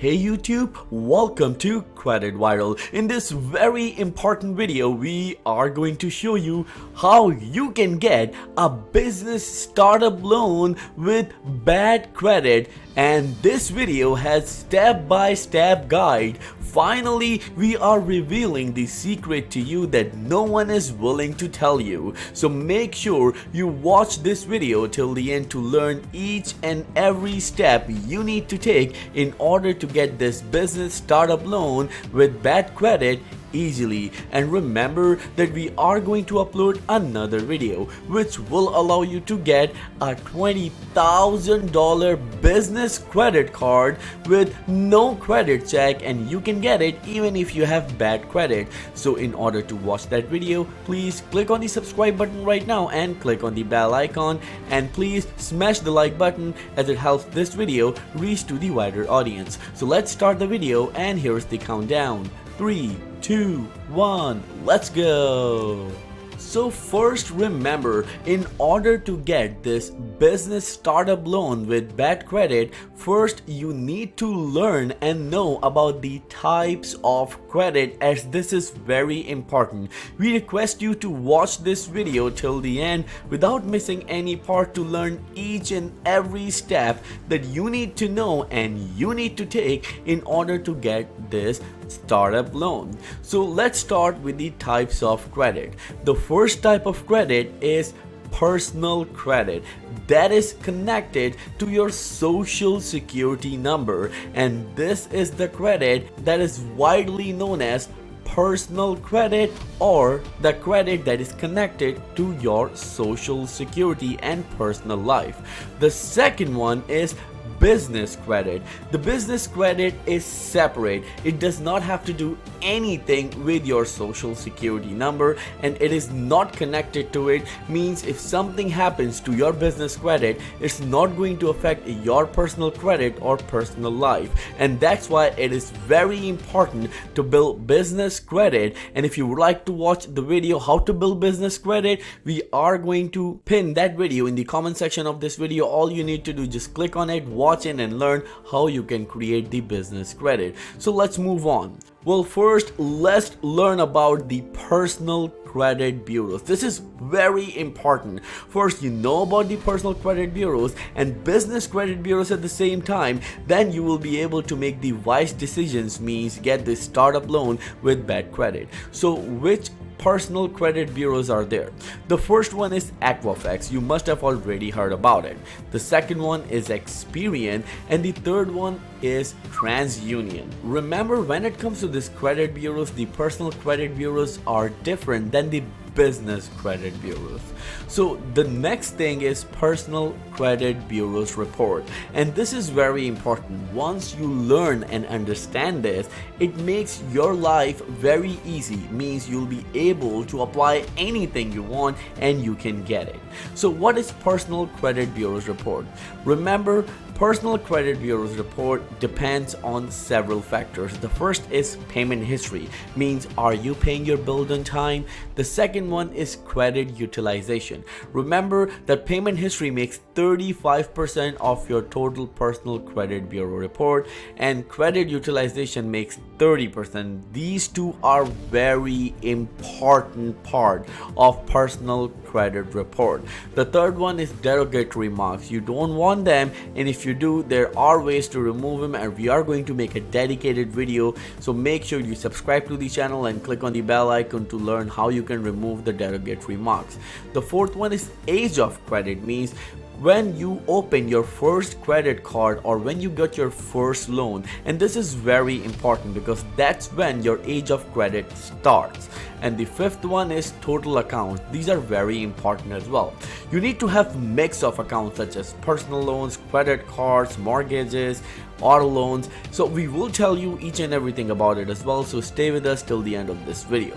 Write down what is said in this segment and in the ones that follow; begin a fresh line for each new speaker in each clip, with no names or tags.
Hey YouTube, welcome to Credit Viral. In this very important video, we are going to show you how you can get a business startup loan with bad credit, and this video has step-by-step guide. Finally, we are revealing the secret to you that no one is willing to tell you. So make sure you watch this video till the end to learn each and every step you need to take in order to get this business startup loan with bad credit easily. And remember that we are going to upload another video which will allow you to get a $20,000 business credit card with no credit check, and you can get it even if you have bad credit. So in order to watch that video, please click on the subscribe button right now and click on the bell icon, and please smash the like button as it helps this video reach to the wider audience. So let's start the video, and here's the countdown. 3, 2, 1, let's go! So first, remember, in order to get this business startup loan with bad credit, first you need to learn and know about the types of credit, as this is very important. We request you to watch this video till the end without missing any part to learn each and every step that you need to know and you need to take in order to get this startup loan. So let's start with the types of credit. The first type of credit is personal credit, that is connected to your social security number, and this is the credit that is widely known as personal credit, or the credit that is connected to your social security and personal life. The second one is business credit. The business credit is separate. It does not have to do anything with your social security number, and it is not connected to it. Means if something happens to your business credit, it's not going to affect your personal credit or personal life, and that's why it is very important to build business credit. And if you would like to watch the video how to build business credit, we are going to pin that video in the comment section of this video. All you need to do, just click on it, watch in, and learn how you can create the business credit. So let's move on. Well, first let's learn about the personal credit bureaus. This is very important. First, you know about the personal credit bureaus and business credit bureaus at the same time, then you will be able to make the wise decisions, means get the startup loan with bad credit. So which personal credit bureaus are there? The first one is Equifax. You must have already heard about it. The second one is Experian, and the third one is TransUnion. Remember, when it comes to these credit bureaus, the personal credit bureaus are different than the business credit bureaus. So the next thing is personal credit bureaus report, and this is very important. Once you learn and understand this, it makes your life very easy, means you'll be able to apply anything you want and you can get it. So what is personal credit bureaus report? Remember, personal credit bureaus report depends on several factors. The first is payment history, means are you paying your bill on time? The second one is credit utilization. Remember that payment history makes 35% of your total personal credit bureau report, and credit utilization makes 30%. These two are very important part of personal credit report. The third one is derogatory marks. You don't want them, and if you do, there are ways to remove them, and we are going to make a dedicated video. So make sure you subscribe to the channel and click on the bell icon to learn how you can remove the derogatory marks. The fourth one is age of credit, means when you open your first credit card or when you got your first loan, and this is very important because that's when your age of credit starts. And the fifth one is total accounts. These are very important as well. You need to have mix of accounts such as personal loans, credit cards, mortgages, auto loans. So we will tell you each and everything about it as well, so stay with us till the end of this video.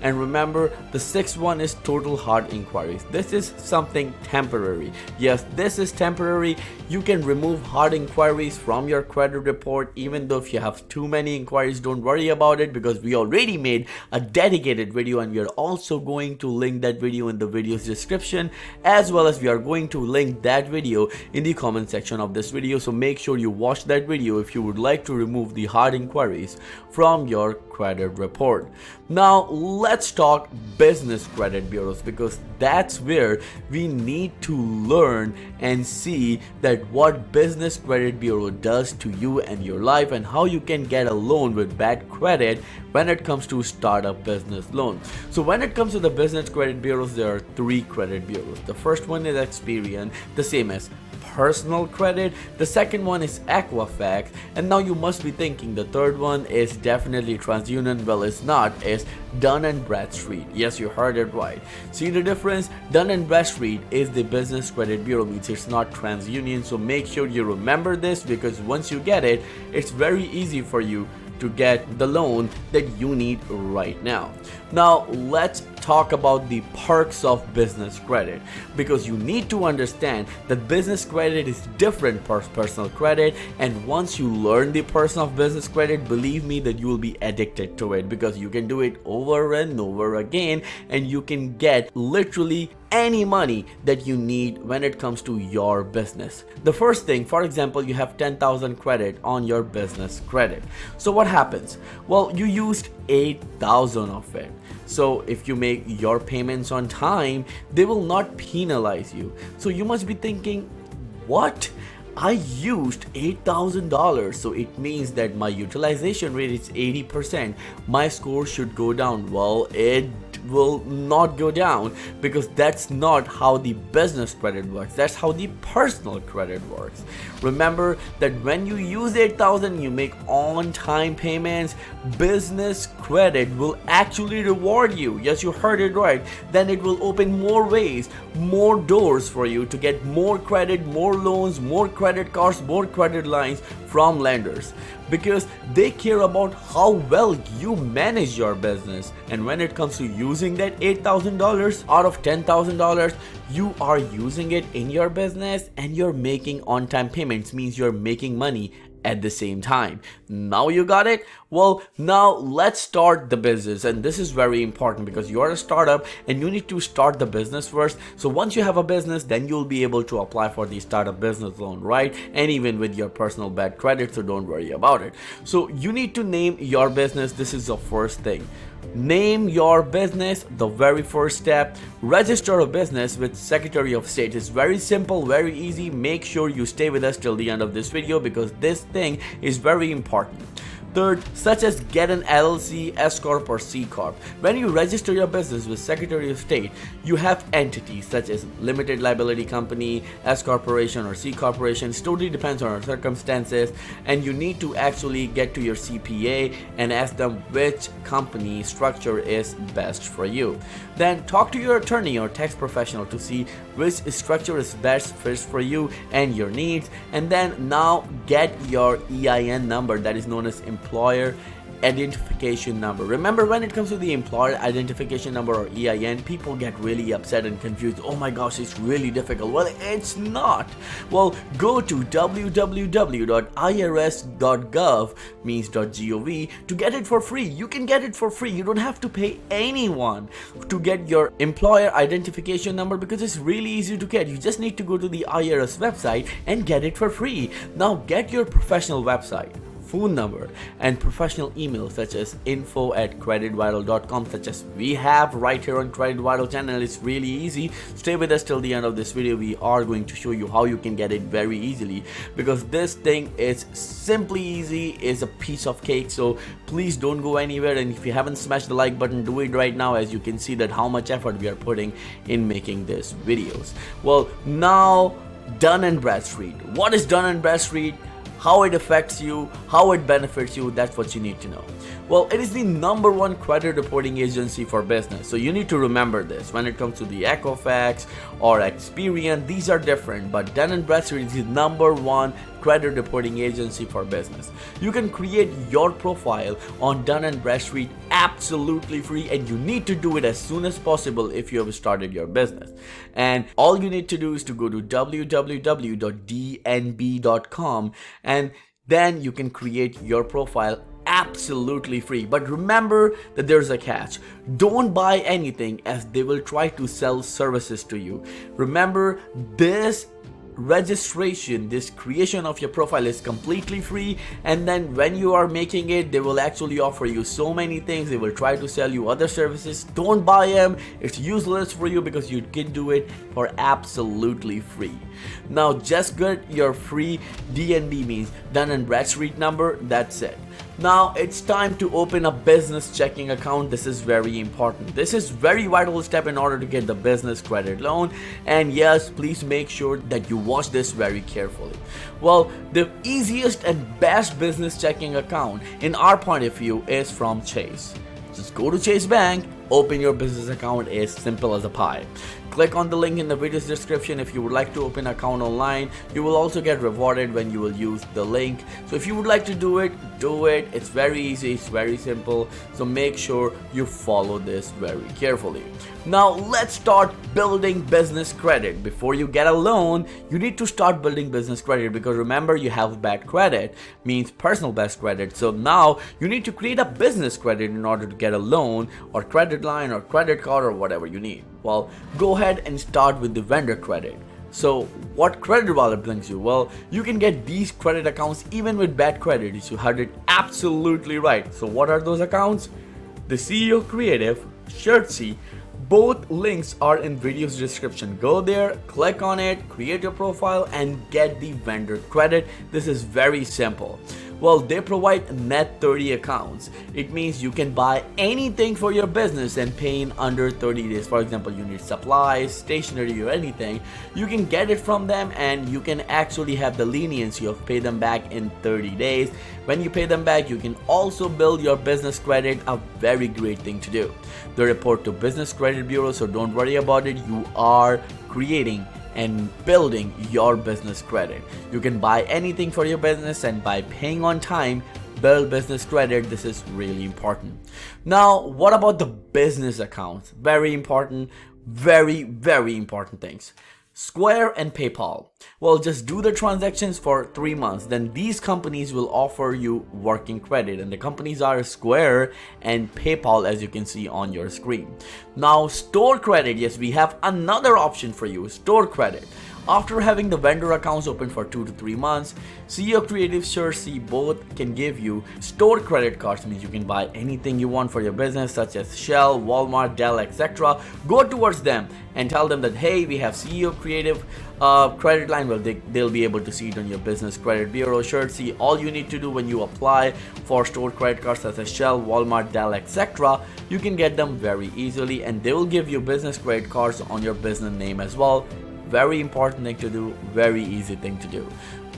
And remember, the sixth one is total hard inquiries. This is something temporary. Yes, this is temporary. You can remove hard inquiries from your credit report. Even though if you have too many inquiries, don't worry about it, because we already made a dedicated credit video, and we are also going to link that video in the video's description, as well as we are going to link that video in the comment section of this video. So make sure you watch that video if you would like to remove the hard inquiries from your credit report. Now let's talk business credit bureaus, because that's where we need to learn and see that what business credit bureau does to you and your life, and how you can get a loan with bad credit when it comes to startup business loans. So when it comes to the business credit bureaus, there are 3 credit bureaus. The first one is Experian, the same as personal credit. The second one is Equifax, and now you must be thinking the third one is definitely TransUnion. Well, it's not. It's Dun and Bradstreet. Yes, you heard it right. See the difference? Dun and Bradstreet is the business credit bureau, means it's not TransUnion. So make sure you remember this, because once you get it, it's very easy for you to get the loan that you need right now. Now let's talk about the perks of business credit, because you need to understand that business credit is different from personal credit, and once you learn the perks of business credit, believe me that you will be addicted to it, because you can do it over and over again, and you can get literally any money that you need when it comes to your business. The first thing, for example, you have 10,000 credit on your business credit. So what happens? Well, you used 8,000 of it. So if you make your payments on time, they will not penalize you. So you must be thinking, what? I used $8,000, so it means that my utilization rate is 80%. My score should go down. Well, it will not go down, because that's not how the business credit works. That's how the personal credit works. Remember that when you use 8,000, you make on-time payments, business credit will actually reward you. Yes, you heard it right. Then it will open more ways, more doors for you to get more credit, more loans, more credit cards, more credit lines from lenders, because they care about how well you manage your business. And when it comes to using that $8,000 out of $10,000, you are using it in your business and you're making on-time payments, means you're making money at the same time. Now you got it? Well, now let's start the business, and this is very important because you are a startup and you need to start the business first. So once you have a business, then you'll be able to apply for the startup business loan, right? And even with your personal bad credit, so don't worry about it. So you need to name your business. This is the first thing. Name your business, the very first step. Register a business with Secretary of State. It's very simple, very easy. Make sure you stay with us till the end of this video, because this thing is very important. Third, such as get an LLC, S Corp or C Corp. When you register your business with Secretary of State, you have entities such as limited liability company, S Corporation or C Corporation. It totally depends on our circumstances, and you need to actually get to your CPA and ask them which company structure is best for you. Then talk to your attorney or tax professional to see which structure is best fit for you and your needs. And then now get your EIN number, that is known as employer identification number. Remember, when it comes to the employer identification number or EIN, people get really upset and confused. Oh my gosh, it's really difficult. Well, it's not. Well, go to www.irs.gov, means .gov, to get it for free. You can get it for free. You don't have to pay anyone to get your employer identification number, because it's really easy to get. You just need to go to the IRS website and get it for free. Now get your professional website, phone number and professional email such as info@creditviral.com, such as we have right here on Credit Viral channel. It's really easy. Stay with us till the end of this video. We are going to show you how you can get it very easily, because this thing is simply easy, is a piece of cake. So please don't go anywhere, and if you haven't smashed the like button, do it right now, as you can see that how much effort we are putting in making these videos. Well, now Dun and Bradstreet. What is Dun and Bradstreet? How it affects you, how it benefits you, that's what you need to know. Well, it is the #1 credit reporting agency for business. So you need to remember this. When it comes to the Equifax or Experian, these are different, but Dun & Bradstreet is the #1 credit reporting agency for business. You can create your profile on Dun & Bradstreet absolutely free, and you need to do it as soon as possible if you have started your business. And all you need to do is to go to www.dnb.com, and then you can create your profile absolutely free. But remember that there's a catch. Don't buy anything, as they will try to sell services to you. Remember, this registration, this creation of your profile is completely free, and then when you are making it, they will actually offer you so many things. They will try to sell you other services. Don't buy them. It's useless for you because you can do it for absolutely free. Now just get your free DNB, means Dun and Bradstreet number. That's it. Now it's time to open a business checking account. This is very important. This is very vital step in order to get the business credit loan. And yes, please make sure that you watch this very carefully. Well, the easiest and best business checking account in our point of view is from Chase. Just go to Chase Bank, open your business account. As simple as a pie. Click on the link in the video's description if you would like to open an account online. You will also get rewarded when you will use the link. So if you would like to do it, do it. It's very easy, it's very simple. So make sure you follow this very carefully. Now let's start building business credit. Before you get a loan, you need to start building business credit, because remember, you have bad credit, means personal best credit. So now you need to create a business credit in order to get a loan or credit line or credit card or whatever you need. Well, go ahead and start with the vendor credit. So what Credit Wallet brings you? Well, you can get these credit accounts even with bad credit. You heard it absolutely right. So what are those accounts? The CEO Creative, Shirtsy. Both links are in video's description. Go there, click on it, create your profile, and get the vendor credit. This is very simple. Well, they provide net 30 accounts. It means you can buy anything for your business and pay in under 30 days. For example, you need supplies, stationery, or anything. You can get it from them, and you can actually have the leniency of pay them back in 30 days. When you pay them back, you can also build your business credit, a very great thing to do. They report to Business Credit Bureau, so don't worry about it. You are creating and building your business credit. You can buy anything for your business, and by paying on time, build business credit. This is really important. Now, what about the business accounts? Very important, very important things. Square and PayPal. Well, just do the transactions for 3 months. Then these companies will offer you working credit, and the companies are Square and PayPal, as you can see on your screen. Now, store credit. Yes, we have another option for you, store credit. After having the vendor accounts open for 2 to 3 months, CEO Creative, Shirtsy both can give you store credit cards. Means you can buy anything you want for your business, such as Shell, Walmart, Dell, etc. Go towards them and tell them that, hey, we have CEO Creative credit line. Well, they'll be able to see it on your Business Credit Bureau. Shirtsy, all you need to do when you apply for store credit cards such as Shell, Walmart, Dell, etc., you can get them very easily, and they will give you business credit cards on your business name as well. Very important thing to do, very easy thing to do.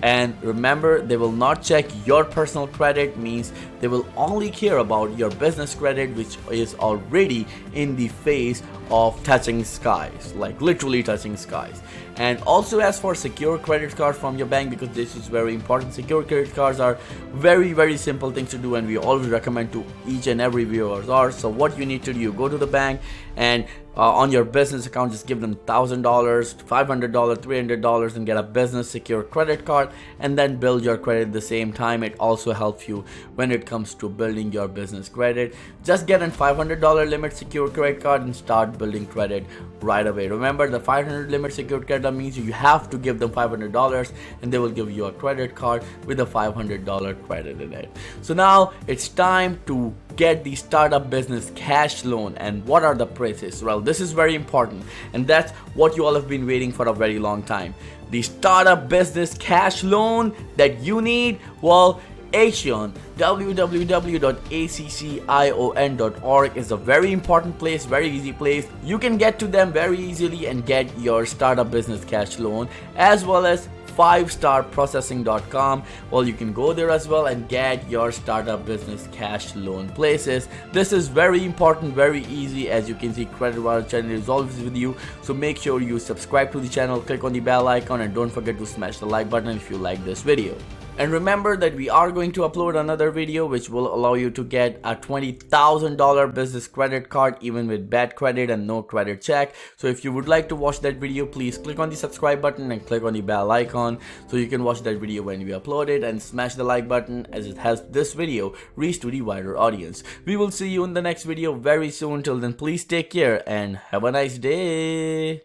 And remember, they will not check your personal credit, means they will only care about your business credit, which is already in the phase of touching skies, like literally touching skies. And also, as for secure credit cards from your bank, because this is very important, secure credit cards are very simple things to do, and we always recommend to each and every viewers are. So what you need to do, you go to the bank, and on your business account, just give them $1,000, $500, $300, and get a business secure credit card, and then build your credit at the same time. It also helps you when it comes to building your business credit. Just get a $500 limit secure credit card and start building credit right away. Remember, the $500 limit secure credit means you have to give them $500, and they will give you a credit card with a $500 credit in it. So now it's time to get the startup business cash loan. And what are the prices? Well, this is very important, and that's what you all have been waiting for a very long time. The startup business cash loan that you need, well, Action, www.accion.org is a very important place, very easy place. You can get to them very easily and get your startup business cash loan, as well as 5starprocessing.com. Well, you can go there as well and get your startup business cash loan places. This is very important, very easy. As you can see, Credit Wallet channel is always with you, so make sure you subscribe to the channel, click on the bell icon, and don't forget to smash the like button if you like this video. And remember that we are going to upload another video which will allow you to get a $20,000 business credit card even with bad credit and no credit check. So if you would like to watch that video, please click on the subscribe button and click on the bell icon so you can watch that video when we upload it, and smash the like button as it helps this video reach to the wider audience. We will see you in the next video very soon. Till then, please take care and have a nice day.